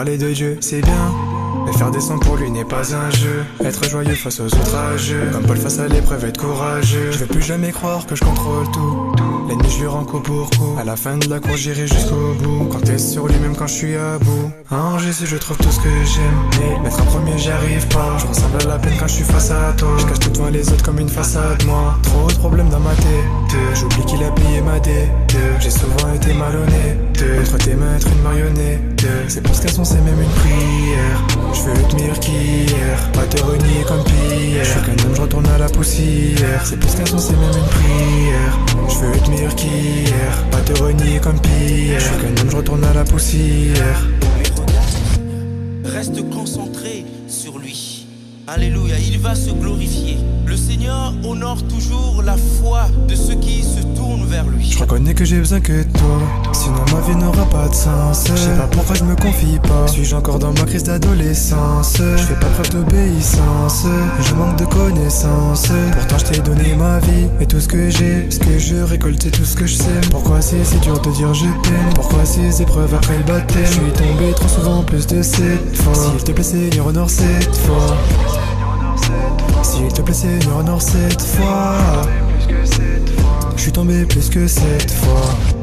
Parler de Dieu, c'est bien, mais faire des sons pour lui n'est pas un jeu. Être joyeux face aux outrageux, comme Paul face à l'épreuve, être courageux. Je veux plus jamais croire que je contrôle tout. L'ennemi je lui rends coup pour coup. À la fin de la course j'irai jusqu'au bout. Quand t'es sur lui même quand je suis à bout. En Jésus je trouve tout ce que j'aime, mais mettre en premier j'y arrive pas. Je ressemble à la peine quand je suis face à toi. Je cache tout devant les autres comme une façade moi. Trop de problèmes dans ma tête. J'oublie qu'il a payé ma dette. J'ai souvent été malhonnête. Entre tes mains être une marionnette. C'est pour ce qu'elles sont, c'est même une prière. Je veux être meilleur qu'hier, pas te renier comme Pierre. Je suis qu'un homme, je retourne à la poussière. C'est plus qu'un son, c'est même une prière. Je veux être meilleur qu'hier, pas te renier comme Pierre. Je suis qu'un homme, je retourne à la poussière. Reste concentré sur lui. Alléluia, il va se glorifier. Le Seigneur honore toujours la foi de ceux qui se tournent vers lui. Je reconnais que j'ai besoin que toi, sinon ma vie n'aura pas de sens. Je sais pas pourquoi je me confie pas. Suis-je encore dans ma crise d'adolescence? Je fais pas preuve d'obéissance, je manque de connaissances. Pourtant je t'ai donné ma vie et tout ce que j'ai, ce que je récolte, c'est tout ce que je sais. Pourquoi c'est si dur de dire je t'aime? Pourquoi ces épreuves après le baptême? Je suis tombé trop souvent plus de 7 fois. S'il te plaît Seigneur, honore cette fois. S'il te plaît Seigneur, honore cette fois. Je suis tombé plus que 7 fois.